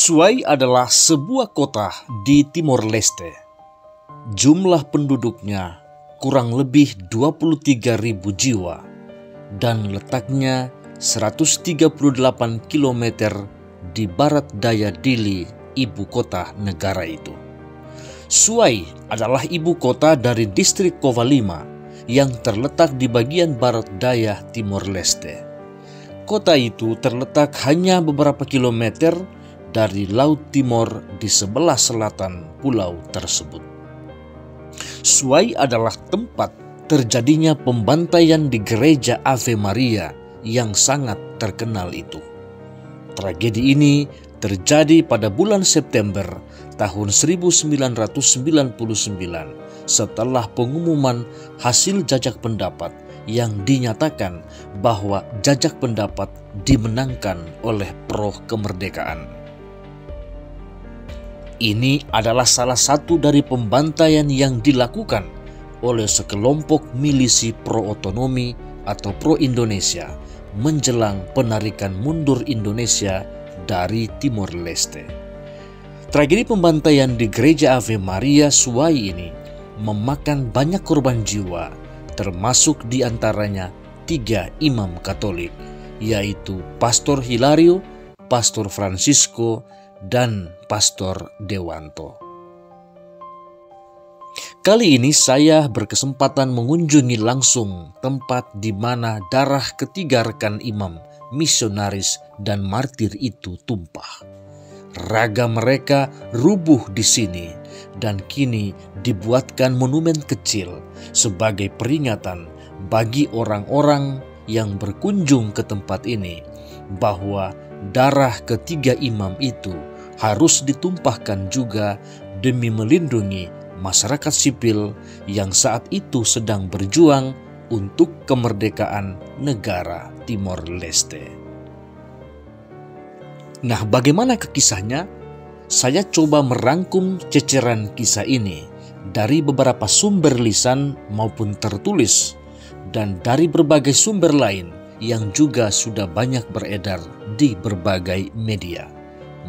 Suai adalah sebuah kota di Timor Leste. Jumlah penduduknya kurang lebih 23.000 jiwa dan letaknya 138 km di barat daya Dili, ibu kota negara itu. Suai adalah ibu kota dari distrik Kovalima yang terletak di bagian barat daya Timor Leste. Kota itu terletak hanya beberapa kilometer dari Laut Timor di sebelah selatan pulau tersebut. Suai adalah tempat terjadinya pembantaian di gereja Ave Maria yang sangat terkenal itu. Tragedi ini terjadi pada bulan September tahun 1999 setelah pengumuman hasil jajak pendapat yang dinyatakan bahwa jajak pendapat dimenangkan oleh pro kemerdekaan. Ini adalah salah satu dari pembantaian yang dilakukan oleh sekelompok milisi pro-otonomi atau pro-Indonesia menjelang penarikan mundur Indonesia dari Timor Leste. Tragedi pembantaian di gereja Ave Maria Suai ini memakan banyak korban jiwa, termasuk diantaranya 3 imam Katolik, yaitu Pastor Hilario, Pastor Francisco, dan Pastor Dewanto. Kali ini saya berkesempatan mengunjungi langsung tempat di mana darah ketiga rekan imam, misionaris, dan martir itu tumpah. Raga mereka rubuh di sini dan kini dibuatkan monumen kecil sebagai peringatan bagi orang-orang yang berkunjung ke tempat ini bahwa darah ketiga imam itu harus ditumpahkan juga demi melindungi masyarakat sipil yang saat itu sedang berjuang untuk kemerdekaan negara Timor Leste. Nah, bagaimana kisahnya? Saya coba merangkum ceceran kisah ini dari beberapa sumber lisan maupun tertulis dan dari berbagai sumber lain yang juga sudah banyak beredar di berbagai media.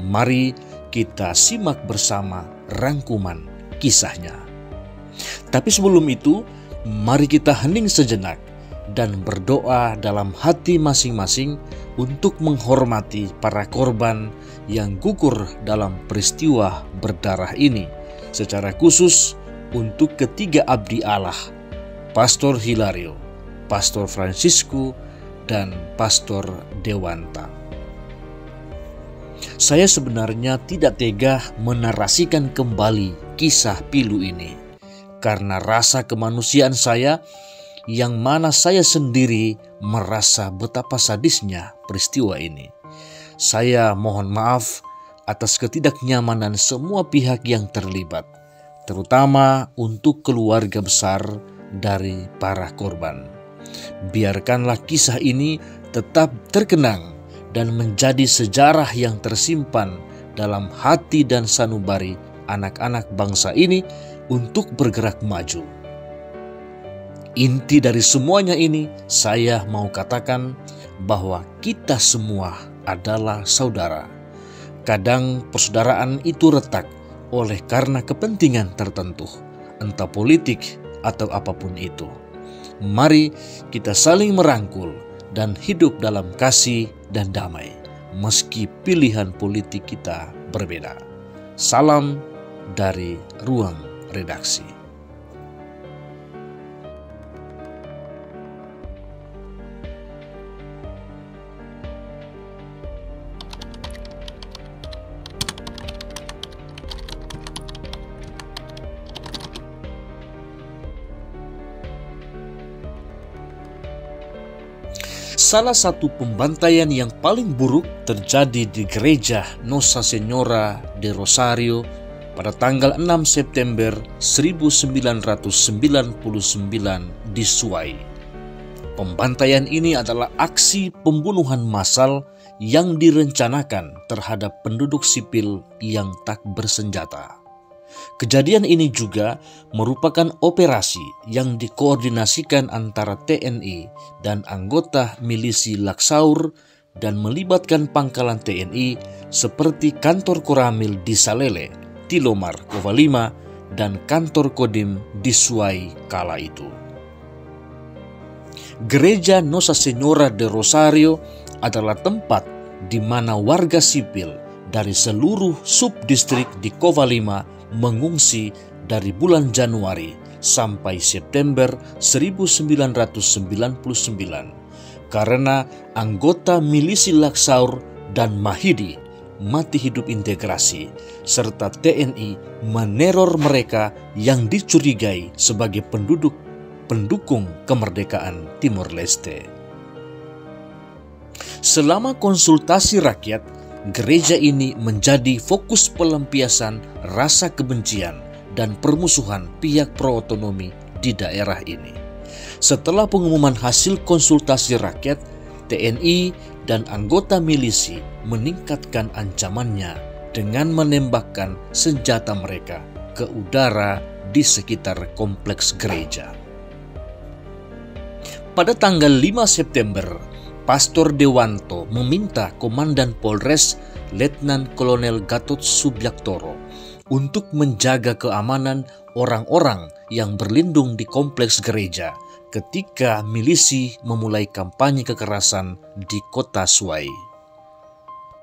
Mari kita simak bersama rangkuman kisahnya. Tapi sebelum itu, mari kita hening sejenak dan berdoa dalam hati masing-masing untuk menghormati para korban yang gugur dalam peristiwa berdarah ini. Secara khusus untuk ketiga abdi Allah, Pastor Hilario, Pastor Francisco, dan Pastor Dewanta. Saya sebenarnya tidak tega menarasikan kembali kisah pilu ini karena rasa kemanusiaan saya yang mana saya sendiri merasa betapa sadisnya peristiwa ini. Saya mohon maaf atas ketidaknyamanan semua pihak yang terlibat, terutama untuk keluarga besar dari para korban. Biarkanlah kisah ini tetap terkenang dan menjadi sejarah yang tersimpan dalam hati dan sanubari anak-anak bangsa ini untuk bergerak maju. Inti dari semuanya ini, saya mau katakan bahwa kita semua adalah saudara. Kadang persaudaraan itu retak oleh karena kepentingan tertentu, entah politik atau apapun itu. Mari kita saling merangkul dan hidup dalam kasih dan damai, meski pilihan politik kita berbeda. Salam dari Ruang Redaksi. Salah satu pembantaian yang paling buruk terjadi di gereja Nossa Senhora de Rosario pada tanggal 6 September 1999 di Suai. Pembantaian ini adalah aksi pembunuhan massal yang direncanakan terhadap penduduk sipil yang tak bersenjata. Kejadian ini juga merupakan operasi yang dikoordinasikan antara TNI dan anggota milisi Laksaur dan melibatkan pangkalan TNI seperti kantor Koramil di Salele, Tilomar, Kovalima, dan kantor Kodim di Suai kala itu. Gereja Nossa Senhora de Rosario adalah tempat di mana warga sipil dari seluruh subdistrik di Kovalima mengungsi dari bulan Januari sampai September 1999 karena anggota milisi Laksaur dan Mahidi mati hidup integrasi serta TNI meneror mereka yang dicurigai sebagai pendukung kemerdekaan Timor Leste. Selama konsultasi rakyat, gereja ini menjadi fokus pelampiasan rasa kebencian dan permusuhan pihak pro-otonomi di daerah ini. Setelah pengumuman hasil konsultasi rakyat, TNI dan anggota milisi meningkatkan ancamannya dengan menembakkan senjata mereka ke udara di sekitar kompleks gereja. Pada tanggal 5 September, Pastor Dewanto meminta Komandan Polres Letnan Kolonel Gatot Subiaktoro untuk menjaga keamanan orang-orang yang berlindung di kompleks gereja ketika milisi memulai kampanye kekerasan di kota Suai.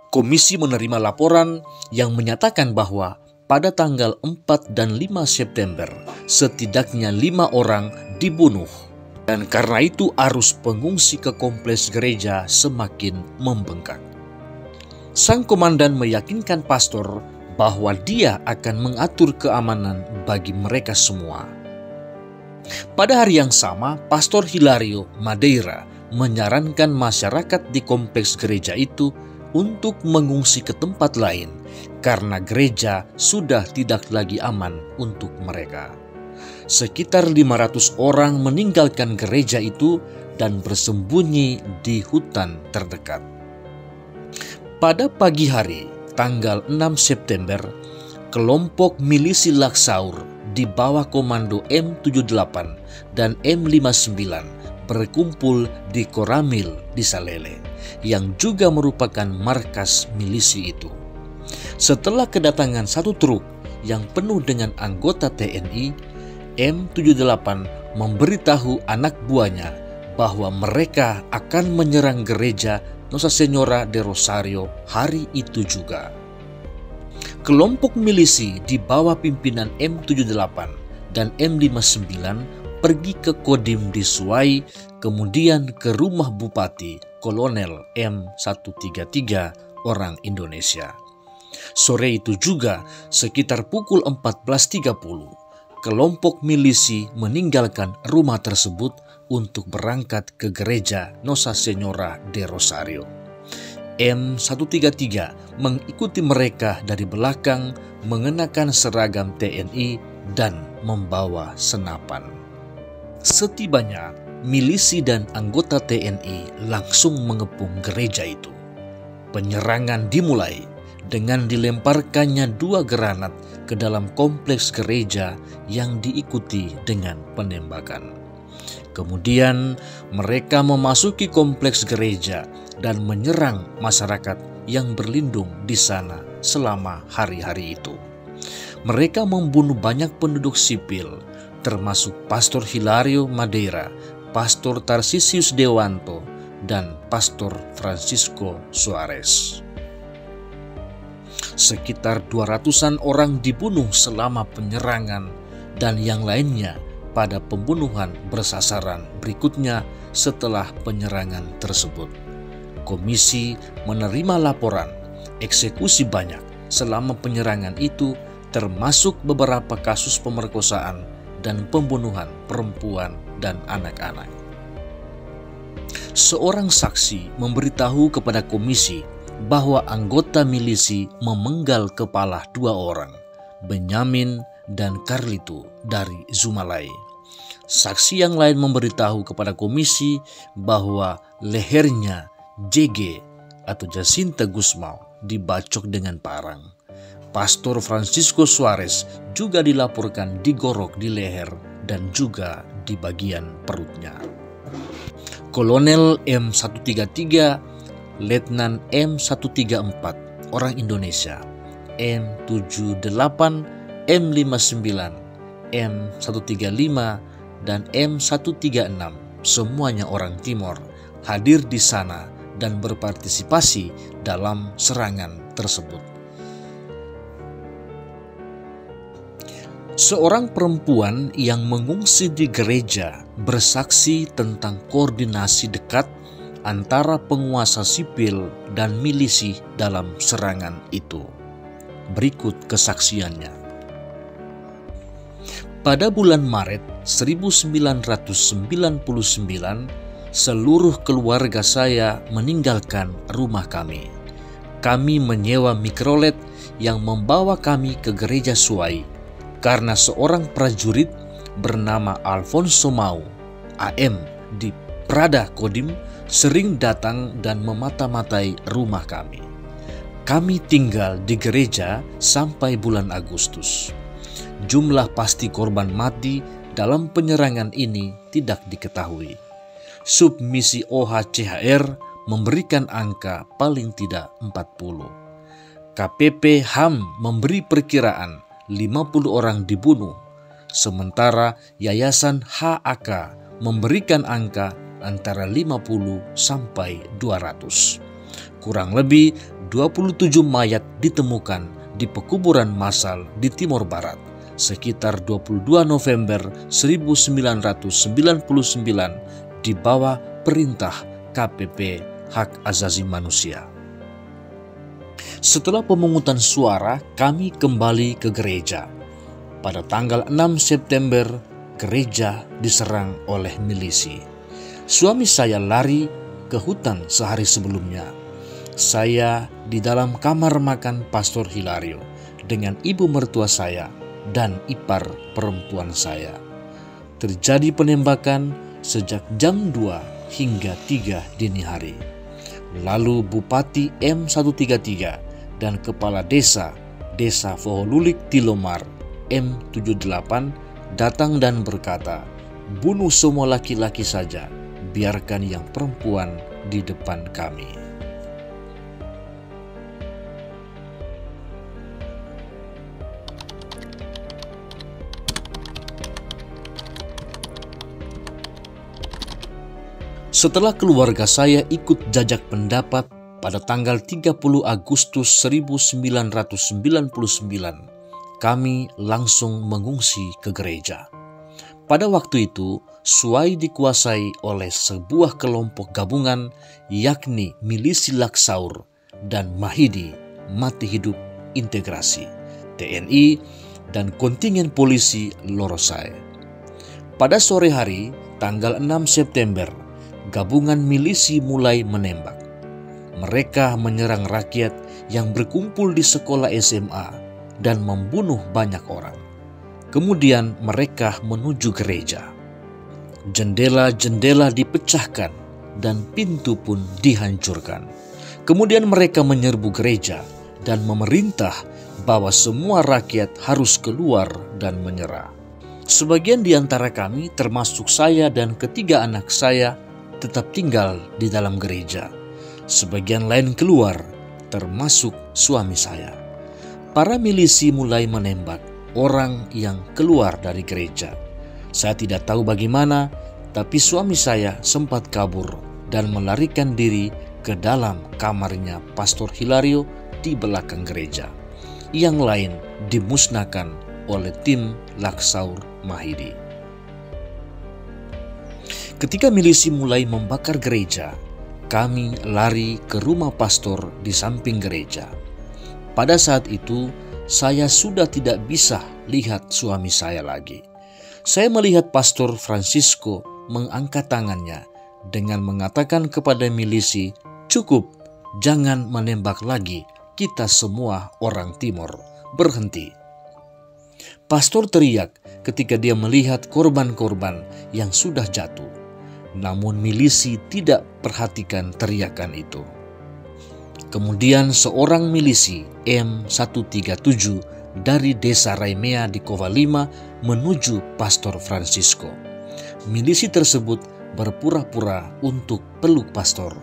Komisi menerima laporan yang menyatakan bahwa pada tanggal 4 dan 5 September setidaknya 5 orang dibunuh, dan karena itu arus pengungsi ke kompleks gereja semakin membengkak. Sang komandan meyakinkan pastor bahwa dia akan mengatur keamanan bagi mereka semua. Pada hari yang sama, Pastor Hilario Madeira menyarankan masyarakat di kompleks gereja itu untuk mengungsi ke tempat lain karena gereja sudah tidak lagi aman untuk mereka. Sekitar 500 orang meninggalkan gereja itu dan bersembunyi di hutan terdekat. Pada pagi hari, tanggal 6 September, kelompok milisi Laksaur di bawah komando M78 dan M59 berkumpul di Koramil di Salele, yang juga merupakan markas milisi itu. Setelah kedatangan satu truk yang penuh dengan anggota TNI, M78 memberitahu anak buahnya bahwa mereka akan menyerang gereja Nossa Senhora de Rosario hari itu juga. Kelompok milisi di bawah pimpinan M78 dan M59 pergi ke Kodim di Suai, kemudian ke rumah Bupati Kolonel M133 orang Indonesia. Sore itu juga, sekitar pukul 14.30, kelompok milisi meninggalkan rumah tersebut untuk berangkat ke gereja Nossa Senhora de Rosario. M133 mengikuti mereka dari belakang mengenakan seragam TNI dan membawa senapan. Setibanya, milisi dan anggota TNI langsung mengepung gereja itu. Penyerangan dimulai dengan dilemparkannya 2 granat ke dalam kompleks gereja yang diikuti dengan penembakan. Kemudian mereka memasuki kompleks gereja dan menyerang masyarakat yang berlindung di sana selama hari-hari itu. Mereka membunuh banyak penduduk sipil, termasuk Pastor Hilario Madeira, Pastor Tarsisius Dewanto, dan Pastor Francisco Suarez. Sekitar 200-an orang dibunuh selama penyerangan dan yang lainnya pada pembunuhan bersasaran berikutnya setelah penyerangan tersebut. Komisi menerima laporan eksekusi banyak selama penyerangan itu, termasuk beberapa kasus pemerkosaan dan pembunuhan perempuan dan anak-anak. Seorang saksi memberitahu kepada komisi bahwa anggota milisi memenggal kepala 2 orang, Benyamin dan Carlito dari Zumalai. Saksi yang lain memberitahu kepada komisi bahwa lehernya JG atau Jacinta Gusmao dibacok dengan parang. Pastor Francisco Suarez juga dilaporkan digorok di leher dan juga di bagian perutnya. Kolonel M133 Letnan M134 orang Indonesia, M78, M59, M135, dan M136, semuanya orang Timor, hadir di sana dan berpartisipasi dalam serangan tersebut. Seorang perempuan yang mengungsi di gereja bersaksi tentang koordinasi dekat antara penguasa sipil dan milisi dalam serangan itu. Berikut kesaksiannya. Pada bulan Maret 1999, seluruh keluarga saya meninggalkan rumah kami. Kami menyewa mikrolet yang membawa kami ke gereja Suai karena seorang prajurit bernama Alfonso Mau, AM, di Prada Kodim sering datang dan memata-matai rumah kami. Kami tinggal di gereja sampai bulan Agustus. Jumlah pasti korban mati dalam penyerangan ini tidak diketahui. Submisi OHCHR memberikan angka paling tidak 40. KPP HAM memberi perkiraan 50 orang dibunuh, sementara Yayasan HAK memberikan angka antara 50 sampai 200. Kurang lebih 27 mayat ditemukan di pekuburan massal di Timor Barat sekitar 22 November 1999 di bawah perintah KPP Hak Asasi Manusia. Setelah pemungutan suara, kami kembali ke gereja. Pada tanggal 6 September, gereja diserang oleh milisi. Suami saya lari ke hutan sehari sebelumnya. Saya di dalam kamar makan Pastor Hilario dengan ibu mertua saya dan ipar perempuan saya. Terjadi penembakan sejak jam 2 hingga 3 dini hari. Lalu Bupati M133 dan Kepala Desa Voholulik Tilomar M78 datang dan berkata, "Bunuh semua laki-laki saja, biarkan yang perempuan di depan kami." Setelah keluarga saya ikut jajak pendapat pada tanggal 30 Agustus 1999, kami langsung mengungsi ke gereja. Pada waktu itu, Suai dikuasai oleh sebuah kelompok gabungan, yakni Milisi Laksaur dan Mahidi Mati Hidup Integrasi, TNI, dan kontingen polisi Lorosai. Pada sore hari, tanggal 6 September, gabungan milisi mulai menembak. Mereka menyerang rakyat yang berkumpul di sekolah SMA dan membunuh banyak orang. Kemudian mereka menuju gereja. Jendela-jendela dipecahkan dan pintu pun dihancurkan. Kemudian mereka menyerbu gereja dan memerintah bahwa semua rakyat harus keluar dan menyerah. Sebagian di antara kami, termasuk saya dan ketiga anak saya, tetap tinggal di dalam gereja. Sebagian lain keluar, termasuk suami saya. Para milisi mulai menembak orang yang keluar dari gereja. Saya tidak tahu bagaimana, tapi suami saya sempat kabur dan melarikan diri ke dalam kamarnya Pastor Hilario di belakang gereja. Yang lain dimusnahkan oleh tim Laksaur Mahidi. Ketika milisi mulai membakar gereja, kami lari ke rumah pastor di samping gereja. Pada saat itu, saya sudah tidak bisa lihat suami saya lagi. Saya melihat Pastor Francisco mengangkat tangannya dengan mengatakan kepada milisi, "Cukup, jangan menembak lagi, kita semua orang Timor, berhenti." Pastor teriak ketika dia melihat korban-korban yang sudah jatuh. Namun milisi tidak perhatikan teriakan itu. Kemudian seorang milisi M137 dari desa Raimea di Kova 5 menuju Pastor Francisco. Milisi tersebut berpura-pura untuk peluk pastor.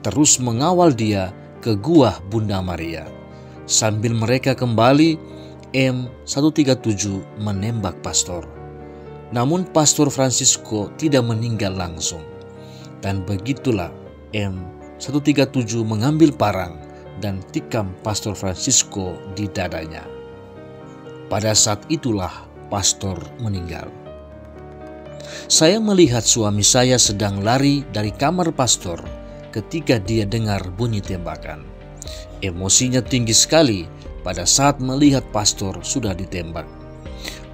terus mengawal dia ke Gua Bunda Maria. Sambil mereka kembali, M137 menembak pastor. Namun Pastor Francisco tidak meninggal langsung. Dan begitulah M137 mengambil parang dan tikam Pastor Francisco di dadanya. Pada saat itulah pastor meninggal. Saya melihat suami saya sedang lari dari kamar pastor ketika dia dengar bunyi tembakan. Emosinya tinggi sekali pada saat melihat pastor sudah ditembak.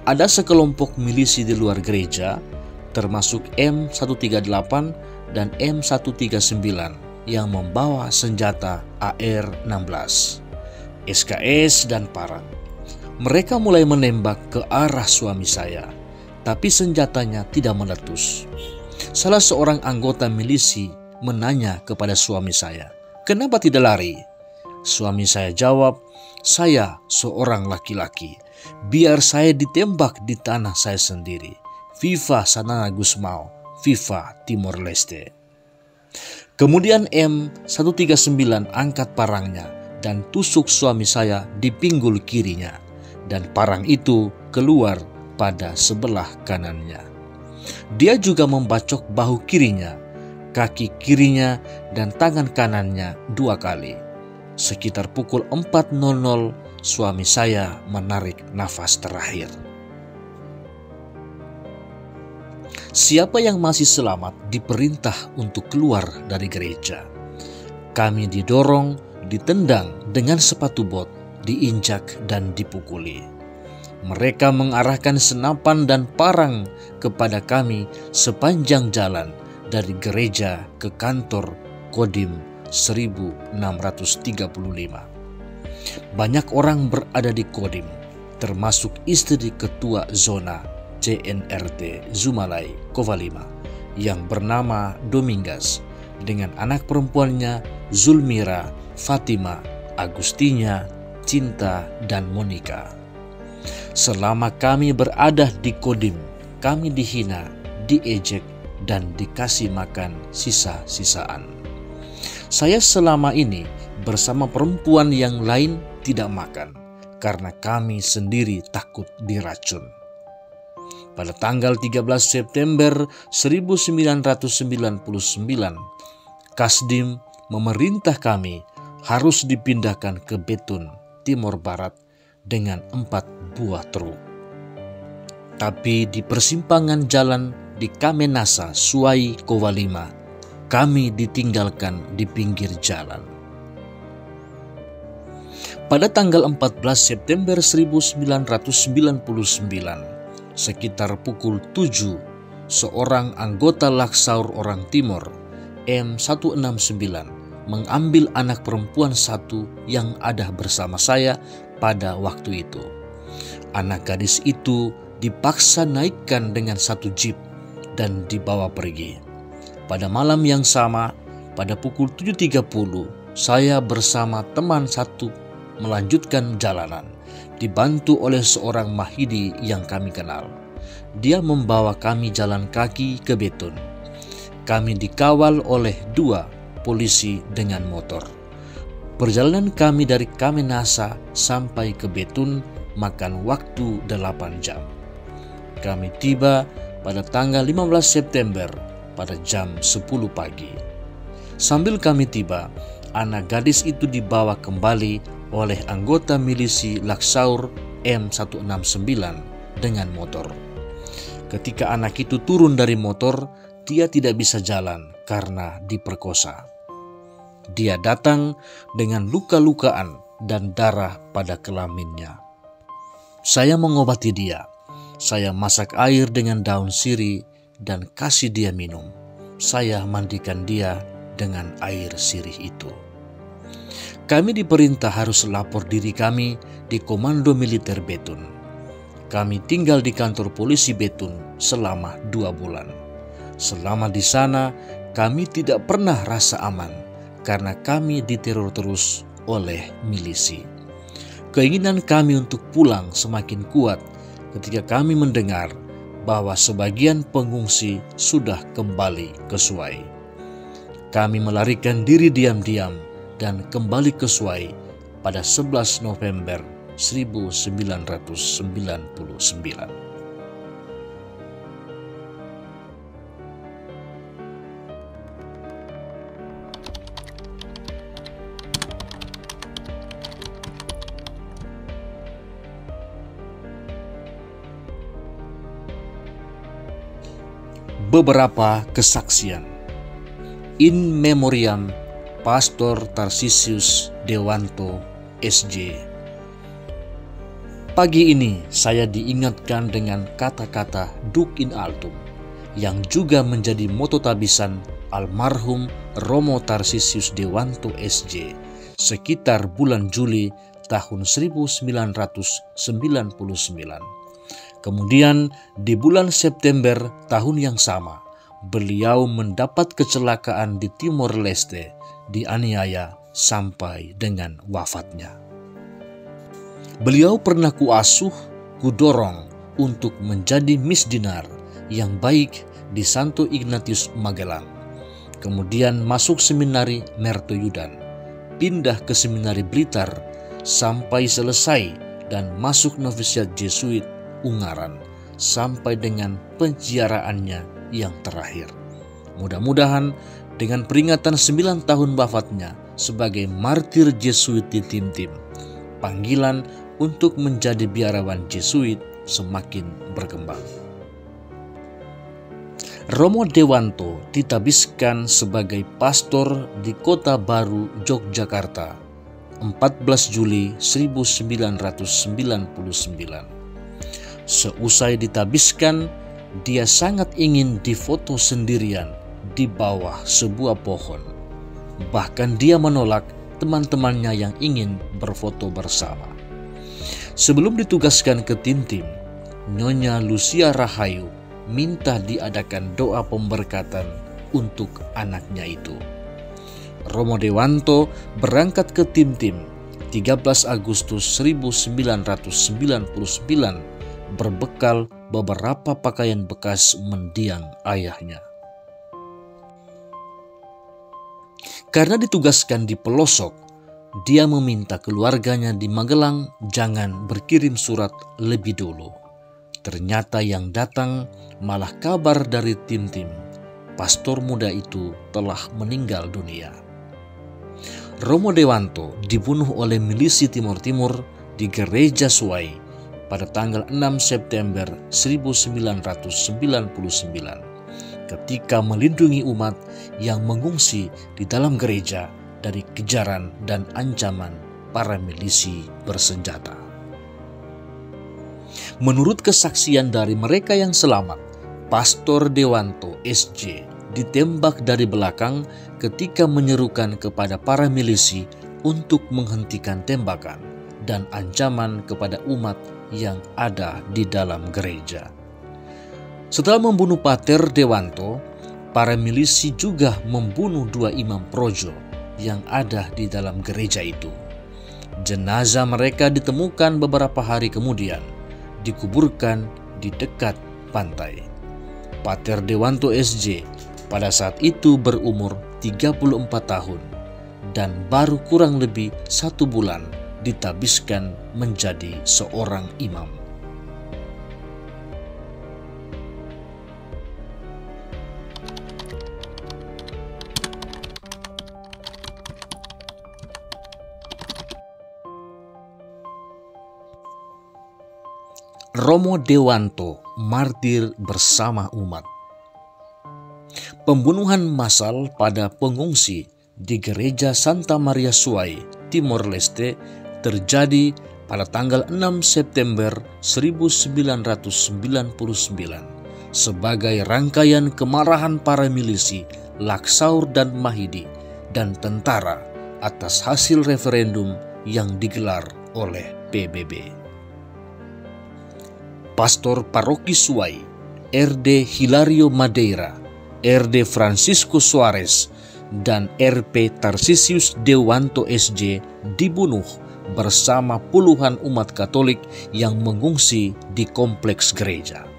Ada sekelompok milisi di luar gereja, termasuk M138 dan M139 yang membawa senjata AR-16, SKS dan parang. Mereka mulai menembak ke arah suami saya, tapi senjatanya tidak meletus. Salah seorang anggota milisi menanya kepada suami saya, "Kenapa tidak lari?" Suami saya jawab, "Saya seorang laki-laki. Biar saya ditembak di tanah saya sendiri. Viva Sanana Gusmao, Viva Timor Leste." Kemudian M139 angkat parangnya dan tusuk suami saya di pinggul kirinya, dan parang itu keluar pada sebelah kanannya. Dia juga membacok bahu kirinya, kaki kirinya, dan tangan kanannya 2 kali. Sekitar pukul 4.00, suami saya menarik nafas terakhir. Siapa yang masih selamat diperintah untuk keluar dari gereja. Kami didorong, ditendang dengan sepatu bot, diinjak dan dipukuli. Mereka mengarahkan senapan dan parang kepada kami sepanjang jalan dari gereja ke kantor Kodim 1635. Banyak orang berada di Kodim, termasuk istri ketua zona CNRT Zumalai Kovalima yang bernama Domingas dengan anak perempuannya Zulmira, Fatima, Agustina, Cinta, dan Monica. Selama kami berada di Kodim, kami dihina, diejek, dan dikasih makan sisa-sisaan. Saya selama ini bersama perempuan yang lain tidak makan karena kami sendiri takut diracun. Pada tanggal 13 September 1999, Kasdim memerintah kami harus dipindahkan ke Betun, Timor Barat dengan 4 buah truk. Tapi di persimpangan jalan di Kamenasa, Suai, Kovalima, kami ditinggalkan di pinggir jalan. Pada tanggal 14 September 1999, sekitar pukul 7, seorang anggota Laksaur orang Timor, M169, mengambil anak perempuan 1 yang ada bersama saya pada waktu itu. Anak gadis itu dipaksa naikkan dengan 1 jeep dan dibawa pergi. Pada malam yang sama, pada pukul 7.30, saya bersama teman 1 melanjutkan jalanan, dibantu oleh seorang Mahidi yang kami kenal. Dia membawa kami jalan kaki ke Betun. Kami dikawal oleh 2 polisi dengan motor. Perjalanan kami dari Kamenasa sampai ke Betun makan waktu 8 jam. Kami tiba pada tanggal 15 September pada jam 10 pagi. Sambil kami tiba, anak gadis itu dibawa kembali oleh anggota milisi Laksaur M169 dengan motor. Ketika anak itu turun dari motor, dia tidak bisa jalan karena diperkosa. Dia datang dengan luka-lukaan dan darah pada kelaminnya. Saya mengobati dia. Saya masak air dengan daun sirih dan kasih dia minum. Saya mandikan dia dengan air sirih itu. Kami diperintah harus lapor diri kami di Komando Militer Betun. Kami tinggal di kantor polisi Betun selama 2 bulan. Selama di sana, kami tidak pernah rasa aman karena kami diteror terus oleh milisi. Keinginan kami untuk pulang semakin kuat ketika kami mendengar bahwa sebagian pengungsi sudah kembali ke Suai. kami melarikan diri diam-diam dan kembali ke Suai pada 11 November 1999. Beberapa kesaksian. In memoriam Pastor Tarsisius Dewanto SJ. Pagi ini saya diingatkan dengan kata-kata Duk in Altum yang juga menjadi moto tabisan almarhum Romo Tarsisius Dewanto SJ sekitar bulan Juli tahun 1999. Kemudian di bulan September tahun yang sama, beliau mendapat kecelakaan di Timor Leste, dianiaya sampai dengan wafatnya. Beliau pernah kuasuh, kudorong untuk menjadi misdinar yang baik di Santo Ignatius Magelang. Kemudian masuk seminari Mertoyudan, pindah ke seminari Blitar sampai selesai dan masuk novisiat Jesuit Ungaran sampai dengan penziaraannya yang terakhir. Mudah-mudahan dengan peringatan 9 tahun wafatnya sebagai martir Jesuit di Tim-Tim, panggilan untuk menjadi biarawan Jesuit semakin berkembang. Romo Dewanto ditabiskan sebagai pastor di Kota Baru, Yogyakarta, 14 Juli 1999. Seusai ditabiskan, dia sangat ingin difoto sendirian di bawah sebuah pohon. Bahkan dia menolak teman-temannya yang ingin berfoto bersama. Sebelum ditugaskan ke Tim-Tim, Nyonya Lucia Rahayu minta diadakan doa pemberkatan untuk anaknya itu. Romo Dewanto berangkat ke Tim-Tim 13 Agustus 1999 berbekal beberapa pakaian bekas mendiang ayahnya. Karena ditugaskan di pelosok, dia meminta keluarganya di Magelang jangan berkirim surat lebih dulu. Ternyata yang datang malah kabar dari Tim-Tim. Pastor muda itu telah meninggal dunia. Romo Dewanto dibunuh oleh milisi Timur Timur di Gereja Suai pada tanggal 6 September 1999 ketika melindungi umat yang mengungsi di dalam gereja dari kejaran dan ancaman para milisi bersenjata. Menurut kesaksian dari mereka yang selamat, Pastor Dewanto SJ ditembak dari belakang ketika menyerukan kepada para milisi untuk menghentikan tembakan dan ancaman kepada umat yang ada di dalam gereja. Setelah membunuh Pater Dewanto, para milisi juga membunuh 2 imam projo yang ada di dalam gereja itu. Jenazah mereka ditemukan beberapa hari kemudian, dikuburkan di dekat pantai. Pater Dewanto SJ pada saat itu berumur 34 tahun dan baru kurang lebih 1 bulan ditabiskan menjadi seorang imam. Romo Dewanto, martir bersama umat. Pembunuhan massal pada pengungsi di Gereja Santa Maria Suai, Timor Leste terjadi pada tanggal 6 September 1999 sebagai rangkaian kemarahan para milisi Laksaur dan Mahidi dan tentara atas hasil referendum yang digelar oleh PBB. Pastor Paroki Suai, RD Hilario Madeira, RD Francisco Suarez, dan RP Tarsisius Dewanto SJ dibunuh bersama puluhan umat Katolik yang mengungsi di kompleks gereja.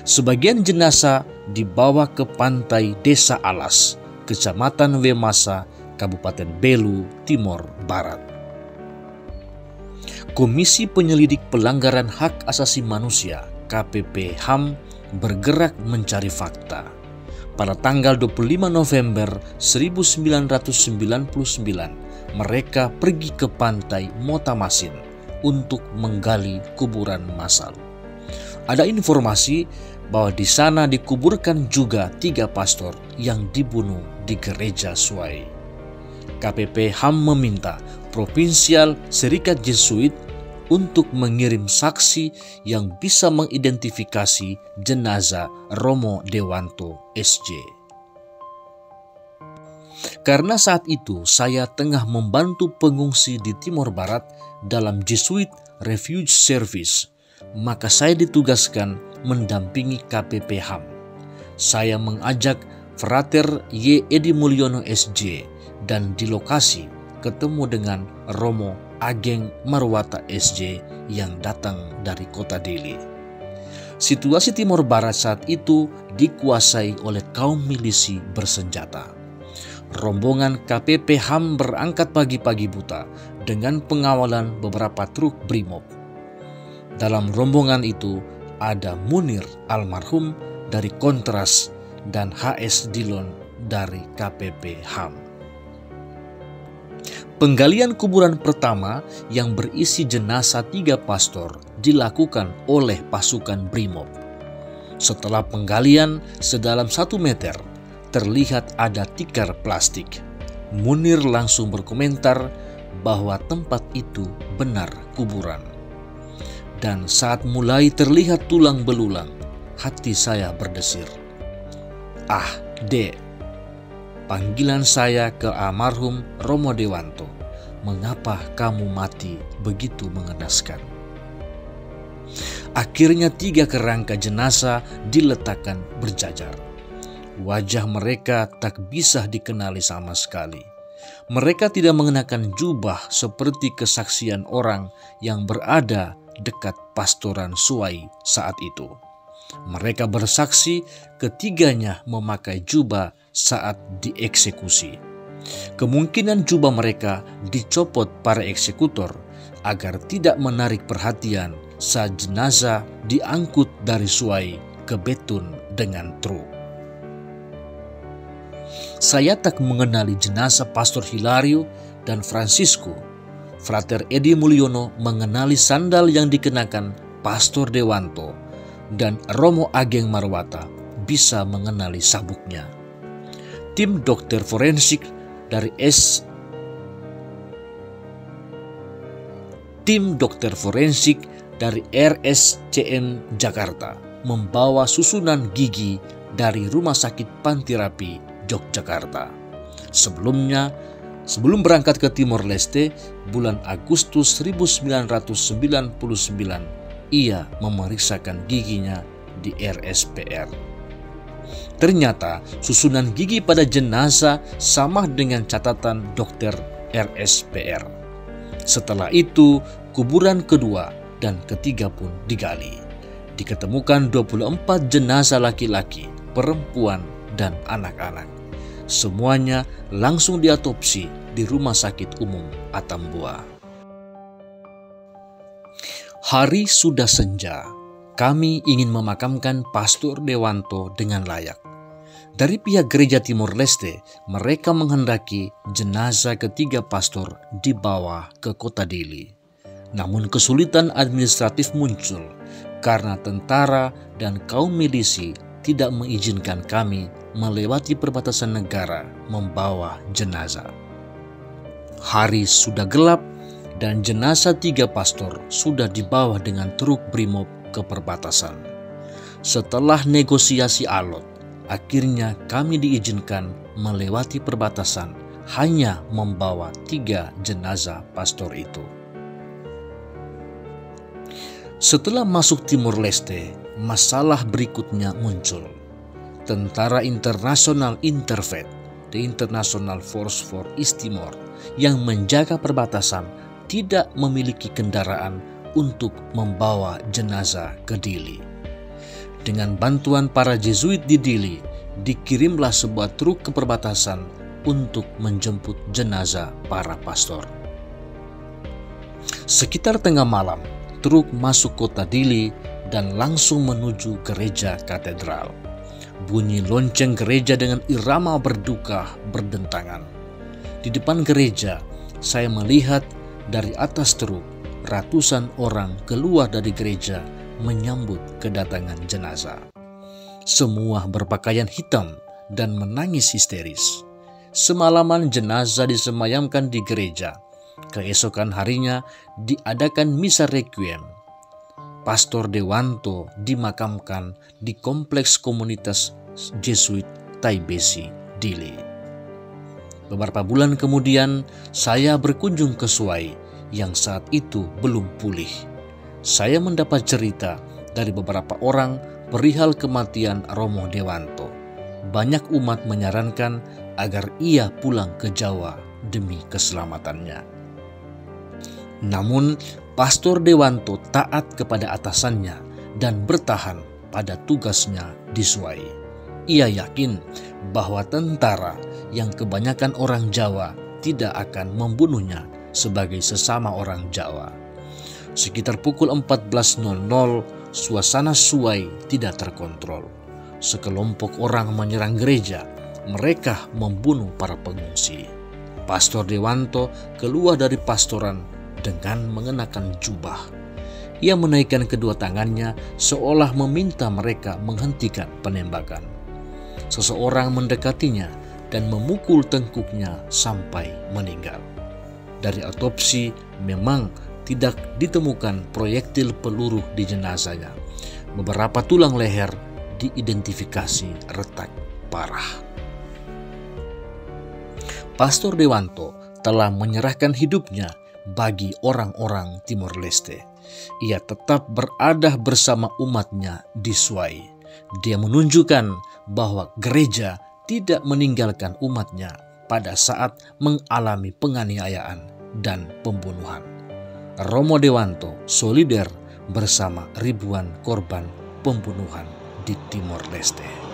Sebagian jenazah dibawa ke pantai Desa Alas, Kecamatan Wemasa, Kabupaten Belu, Timor Barat. Komisi Penyelidik Pelanggaran Hak Asasi Manusia KPP HAM bergerak mencari fakta. Pada tanggal 25 November 1999, mereka pergi ke pantai Motamasin untuk menggali kuburan massal. Ada informasi bahwa di sana dikuburkan juga 3 pastor yang dibunuh di gereja Suai. KPP HAM meminta Provinsial Serikat Jesuit untuk mengirim saksi yang bisa mengidentifikasi jenazah Romo Dewanto SJ. Karena saat itu saya tengah membantu pengungsi di Timor Barat dalam Jesuit Refuge Service, maka saya ditugaskan mendampingi KPP HAM. Saya mengajak Frater Y. Edi Mulyono SJ dan di lokasi ketemu dengan Romo Ageng Marwata SJ yang datang dari kota Dili. Situasi Timor Barat saat itu dikuasai oleh kaum milisi bersenjata. Rombongan KPP HAM berangkat pagi-pagi buta dengan pengawalan beberapa truk Brimob. Dalam rombongan itu ada Munir almarhum dari Kontras dan HS Dilon dari KPP HAM. Penggalian kuburan pertama yang berisi jenazah 3 pastor dilakukan oleh pasukan Brimob. Setelah penggalian sedalam 1 meter, terlihat ada tikar plastik. Munir langsung berkomentar bahwa tempat itu benar kuburan. Dan saat mulai terlihat tulang belulang, hati saya berdesir. Ah, Dek, panggilan saya ke almarhum Romo Dewanto, mengapa kamu mati begitu mengenaskan? Akhirnya 3 kerangka jenazah diletakkan berjajar. Wajah mereka tak bisa dikenali sama sekali. Mereka tidak mengenakan jubah seperti kesaksian orang yang berada dekat pastoran Suai saat itu. Mereka bersaksi ketiganya memakai jubah saat dieksekusi. Kemungkinan jubah mereka dicopot para eksekutor agar tidak menarik perhatian saat jenazah diangkut dari Suai ke Betun dengan truk. Saya tak mengenali jenazah Pastor Hilario dan Francisco. Frater Edi Mulyono mengenali sandal yang dikenakan Pastor Dewanto, dan Romo Ageng Marwata bisa mengenali sabuknya. Tim dokter forensik dari RSCM Jakarta membawa susunan gigi dari Rumah Sakit Pantirapi Yogyakarta. Sebelum berangkat ke Timor Leste, bulan Agustus 1999, ia memeriksakan giginya di RSPR. Ternyata susunan gigi pada jenazah sama dengan catatan dokter RSPR. Setelah itu, kuburan kedua dan ketiga pun digali. Diketemukan 24 jenazah laki-laki, perempuan, dan anak-anak. Semuanya langsung diotopsi di Rumah Sakit Umum Atambua. Hari sudah senja. Kami ingin memakamkan Pastor Dewanto dengan layak. Dari pihak gereja Timor Leste, mereka menghendaki jenazah ketiga pastor dibawa ke kota Dili. Namun kesulitan administratif muncul karena tentara dan kaum milisi tidak mengizinkan kami melewati perbatasan negara membawa jenazah. Hari sudah gelap dan jenazah 3 pastor sudah dibawa dengan truk Brimob ke perbatasan. Setelah negosiasi alot, akhirnya kami diizinkan melewati perbatasan hanya membawa 3 jenazah pastor itu. Setelah masuk Timor Leste, masalah berikutnya muncul. Tentara Internasional Intervet, the International Force for East Timor, yang menjaga perbatasan tidak memiliki kendaraan untuk membawa jenazah ke Dili. Dengan bantuan para Jesuit di Dili, dikirimlah sebuah truk ke perbatasan untuk menjemput jenazah para pastor. Sekitar tengah malam, truk masuk kota Dili dan langsung menuju gereja katedral. Bunyi lonceng gereja dengan irama berduka berdentangan. Di depan gereja, saya melihat dari atas truk ratusan orang keluar dari gereja menyambut kedatangan jenazah. Semua berpakaian hitam dan menangis histeris. Semalaman jenazah disemayamkan di gereja. Keesokan harinya diadakan misa requiem. Pastor Dewanto dimakamkan di kompleks komunitas Jesuit Taibesi, Dili. Beberapa bulan kemudian saya berkunjung ke Suai yang saat itu belum pulih. Saya mendapat cerita dari beberapa orang perihal kematian Romo Dewanto. Banyak umat menyarankan agar ia pulang ke Jawa demi keselamatannya. Namun, Pastor Dewanto taat kepada atasannya dan bertahan pada tugasnya di Suai. Ia yakin bahwa tentara yang kebanyakan orang Jawa tidak akan membunuhnya sebagai sesama orang Jawa. Sekitar pukul 14.00, suasana Suai tidak terkontrol. Sekelompok orang menyerang gereja. Mereka membunuh para pengungsi. Pastor Dewanto keluar dari pastoran dengan mengenakan jubah. Ia menaikkan kedua tangannya seolah meminta mereka menghentikan penembakan. Seseorang mendekatinya dan memukul tengkuknya sampai meninggal. Dari otopsi memang tidak ditemukan proyektil peluru di jenazahnya. Beberapa tulang leher diidentifikasi retak parah. Pastor Dewanto telah menyerahkan hidupnya bagi orang-orang Timor Leste. Ia tetap berada bersama umatnya di Suai. Dia menunjukkan bahwa gereja tidak meninggalkan umatnya pada saat mengalami penganiayaan dan pembunuhan. Romo Dewanto solider bersama ribuan korban pembunuhan di Timor Leste.